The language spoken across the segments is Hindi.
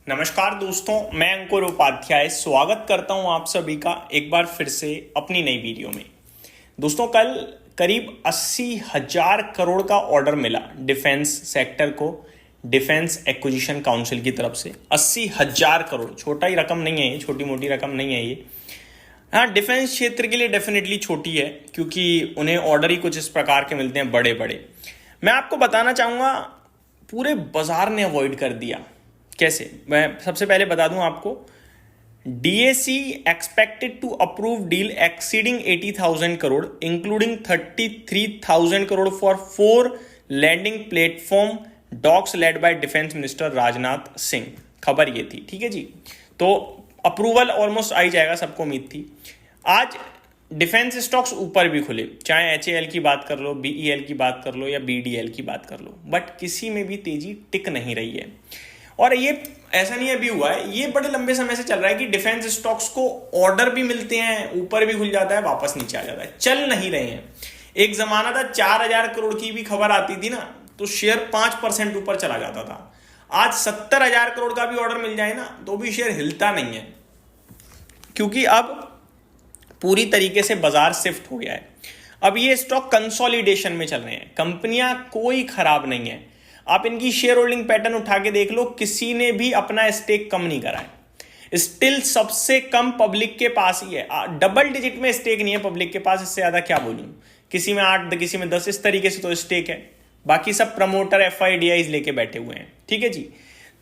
नमस्कार दोस्तों, मैं अंकुर उपाध्याय स्वागत करता हूं आप सभी का एक बार फिर से अपनी नई वीडियो में। दोस्तों, कल करीब 80,000 करोड़ का ऑर्डर मिला डिफेंस सेक्टर को डिफेंस एक्विजिशन काउंसिल की तरफ से। 80,000 करोड़ छोटा ही रकम नहीं है ये, छोटी मोटी रकम नहीं है ये। हाँ, डिफेंस क्षेत्र के लिए डेफिनेटली छोटी है क्योंकि उन्हें ऑर्डर ही कुछ इस प्रकार के मिलते हैं बड़े बड़े। मैं आपको बताना चाहूँगा, पूरे बाजार ने अवॉइड कर दिया। कैसे? मैं सबसे पहले बता दूं आपको, DAC expected to approve deal exceeding 80,000 crore including 33,000 crore for 4 landing platform docks led by defence minister Rajnath Singh. खबर ये थी, ठीक है जी। तो अप्रूवल ऑलमोस्ट आ ही जाएगा, सबको उम्मीद थी। आज डिफेंस स्टॉक्स ऊपर भी खुले, चाहे एचएएल की बात कर लो, बीईएल की बात कर लो या बीडीएल की बात कर लो, बट किसी में भी तेजी टिक नहीं रही है। और ये ऐसा नहीं अभी हुआ है, ये बड़े लंबे समय से चल रहा है कि डिफेंस स्टॉक्स को ऑर्डर भी मिलते हैं, ऊपर भी खुल जाता है, वापस नीचे आ जाता है, चल नहीं रहे हैं। एक जमाना था 4,000 करोड़ की भी खबर आती थी ना तो शेयर 5% ऊपर चला जाता था। आज 70,000 करोड़ का भी ऑर्डर मिल जाए ना तो भी शेयर हिलता नहीं है, क्योंकि अब पूरी तरीके से बाजार शिफ्ट हो गया है। अब ये स्टॉक कंसोलिडेशन में चल रहे हैं, कंपनियां कोई खराब नहीं है। आप इनकी शेयर होल्डिंग पैटर्न उठा के देख लो, किसी ने भी अपना स्टेक कम नहीं करा है। स्टिल सबसे कम पब्लिक के पास ही है, डबल डिजिट में स्टेक नहीं है पब्लिक के पास। इससे ज्यादा क्या बोलूं, किसी में 8 किसी में 10, इस तरीके से तो स्टेक है। बाकी सब प्रमोटर एफआईडीआईज लेके बैठे हुए हैं, ठीक है जी।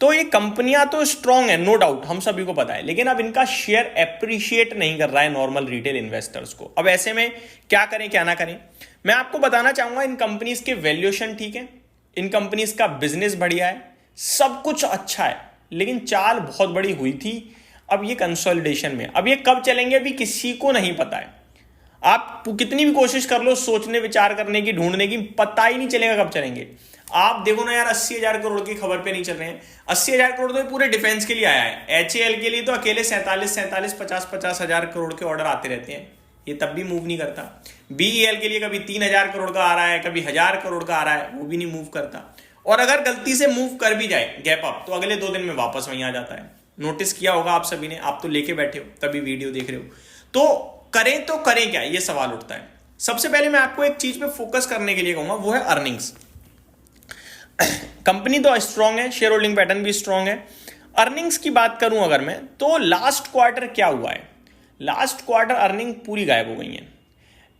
तो ये कंपनियां तो स्ट्रांग है, नो डाउट, हम सभी को पता है, लेकिन अब इनका शेयर एप्रिशिएट नहीं कर रहा है नॉर्मल रिटेल इन्वेस्टर्स को। अब ऐसे में क्या करें क्या ना करें, मैं आपको बताना चाहूंगा, इन कंपनीज के वैल्यूएशन ठीक है, इन कंपनीज का बिजनेस बढ़िया है, सब कुछ अच्छा है, लेकिन चाल बहुत बड़ी हुई थी। अब ये कंसोलिडेशन में, अब ये कब चलेंगे अभी किसी को नहीं पता है। आप कितनी भी कोशिश कर लो सोचने विचार करने की, ढूंढने की, पता ही नहीं चलेगा कब चलेंगे। आप देखो ना यार, 80,000 करोड़ की खबर पे नहीं चल रहे हैं। 80,000 करोड़ तो पूरे डिफेंस के लिए आया है, एचएएल के लिए तो अकेले 47, 50,000 करोड़ के ऑर्डर आते रहते हैं, ये तब भी मूव नहीं करता। बीईएल के लिए कभी 3,000 करोड़ का आ रहा है, कभी 1,000 करोड़ का आ रहा है, वो भी नहीं मूव करता। और अगर गलती से मूव कर भी जाए गैप अप, तो अगले 2 दिन में वापस वहीं आ जाता है। नोटिस किया होगा आप सभी ने, आप तो लेके बैठे हो तभी वीडियो देख रहे हो। तो करें क्या, ये सवाल उठता है। सबसे पहले मैं आपको एक चीज पे फोकस करने के लिए कहूंगा, वो है अर्निंग्स। कंपनी तो स्ट्रांग है, शेयर होल्डिंग पैटर्न भी स्ट्रांग है। अर्निंग्स की बात करूं अगर मैं, तो लास्ट क्वार्टर क्या हुआ है, लास्ट क्वार्टर अर्निंग पूरी गायब हो गई है।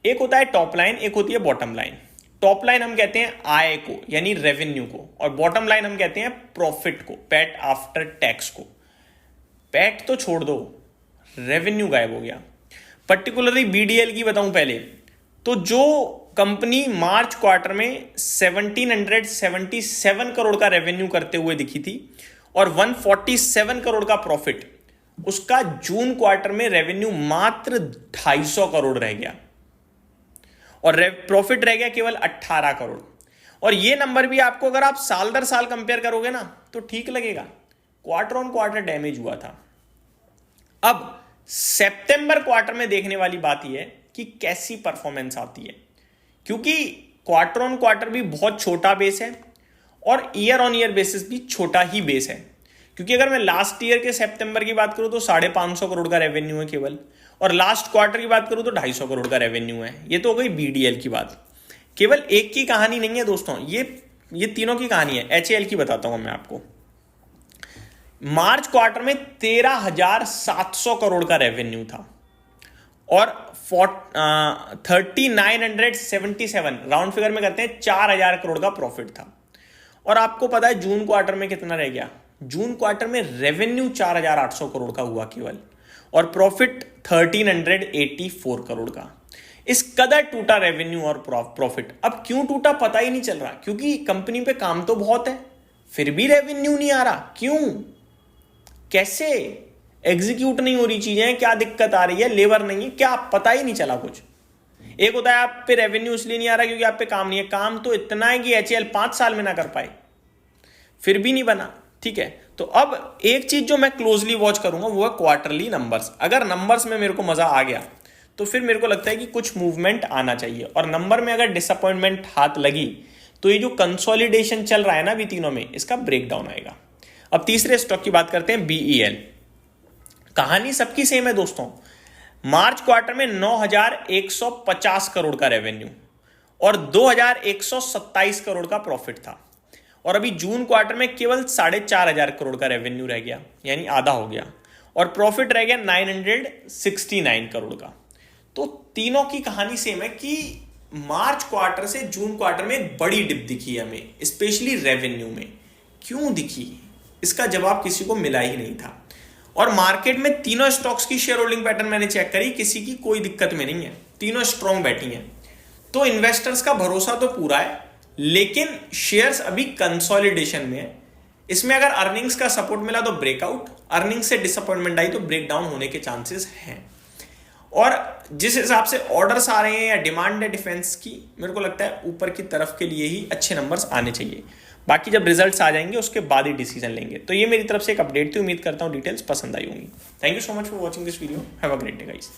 एक होता है टॉप लाइन, एक होती है बॉटम लाइन। टॉप लाइन हम कहते हैं आय को, यानी रेवेन्यू को, और बॉटम लाइन हम कहते हैं प्रॉफिट को, पैट आफ्टर टैक्स को। पैट तो छोड़ दो, रेवेन्यू गायब हो गया। पर्टिकुलरली बीडीएल की बताऊं पहले, तो जो कंपनी मार्च क्वार्टर में 1,777 करोड़ का रेवेन्यू करते हुए दिखी थी और 147 करोड़ का प्रॉफिट, उसका जून क्वार्टर में रेवेन्यू मात्र 250 करोड़ रह गया और प्रॉफिट रह गया केवल 18 करोड़। और ये नंबर भी आपको अगर आप साल दर साल कंपेयर करोगे ना तो ठीक लगेगा, क्वार्टर ऑन क्वार्टर डैमेज हुआ था। अब सितंबर क्वार्टर में देखने वाली बात यह है कि कैसी परफॉर्मेंस आती है, क्योंकि क्वार्टर ऑन क्वार्टर भी बहुत छोटा बेस है और ईयर ऑन ईयर बेसिस भी छोटा ही बेस है। क्योंकि अगर मैं लास्ट ईयर के सितंबर की बात करूं तो 550 करोड़ का रेवेन्यू है केवल, और लास्ट क्वार्टर की बात करूं तो 250 करोड़ का रेवेन्यू है। ये तो हो गई बीडीएल की बात। केवल एक की कहानी नहीं है दोस्तों, ये तीनों की कहानी है। एचएएल की बताता हूं मैं आपको। मार्च क्वार्टर में 13,700 करोड़ का रेवेन्यू था और 3,977 राउंड फिगर में करते हैं 4,000 करोड़ का प्रॉफिट था। और आपको पता है जून क्वार्टर में कितना रह गया, जून क्वार्टर में रेवेन्यू 4,800 करोड़ का हुआ केवल, और प्रॉफिट 1,384 करोड़ का। इस कदर टूटा रेवेन्यू और प्रॉफिट। अब क्यों टूटा पता ही नहीं चल रहा, क्योंकि कंपनी पे काम तो बहुत है फिर भी रेवेन्यू नहीं आ रहा। क्यों, कैसे एग्जीक्यूट नहीं हो रही चीजें, क्या दिक्कत आ रही है, लेबर नहीं है क्या, पता ही नहीं चला कुछ। एक होता है आप पे रेवेन्यू इसलिए नहीं आ रहा क्योंकि आप पे काम नहीं है, काम तो इतना है कि एचएएल 5 साल में ना कर पाए, फिर भी नहीं बना, ठीक है। तो अब एक चीज जो मैं क्लोजली वॉच करूंगा वो है क्वार्टरली नंबर्स। अगर नंबर्स में मेरे को मजा आ गया तो फिर मेरे को लगता है कि कुछ मूवमेंट आना चाहिए, और नंबर में अगर डिसअपॉइंटमेंट हाथ लगी तो ये जो कंसोलिडेशन चल रहा है ना अभी तीनों में, इसका ब्रेकडाउन आएगा। अब तीसरे स्टॉक की बात करते हैं, BEL। कहानी सबकी सेम है दोस्तों। मार्च क्वार्टर में 9,150 करोड़ का रेवेन्यू और 2,127 करोड़ का प्रॉफिट था, और अभी जून क्वार्टर में केवल 4,500 करोड़ का रेवेन्यू रह गया, यानी आधा हो गया, और प्रॉफिट रह गया 969 करोड़ का। तो तीनों की कहानी सेम है कि मार्च क्वार्टर से जून क्वार्टर में एक बड़ी डिप दिखी है हमें, स्पेशली रेवेन्यू में। क्यों दिखी, इसका जवाब किसी को मिला ही नहीं था। और मार्केट में तीनों स्टॉक्स की शेयर होल्डिंग पैटर्न मैंने चेक करी, किसी की कोई दिक्कत में नहीं है, तीनों स्ट्रॉन्ग बैठी हैं। तो इन्वेस्टर्स का भरोसा तो पूरा है, लेकिन शेयर्स अभी कंसोलिडेशन में है। इसमें अगर अर्निंग्स का सपोर्ट मिला तो ब्रेकआउट, अर्निंग्स से डिसअपॉइंटमेंट आई तो ब्रेक डाउन होने के चांसेस हैं। और जिस हिसाब से ऑर्डर्स आ रहे हैं या डिमांड है डिफेंस की, मेरे को लगता है ऊपर की तरफ के लिए ही अच्छे नंबर्स आने चाहिए। बाकी जब रिजल्ट्स आ जाएंगे उसके बाद ही डिसीजन लेंगे। तो ये मेरी तरफ से एक अपडेट थी, उम्मीद करता हूँ डिटेल्स पसंद आई होंगी। Thank you so much for watching this video, have a great day guys.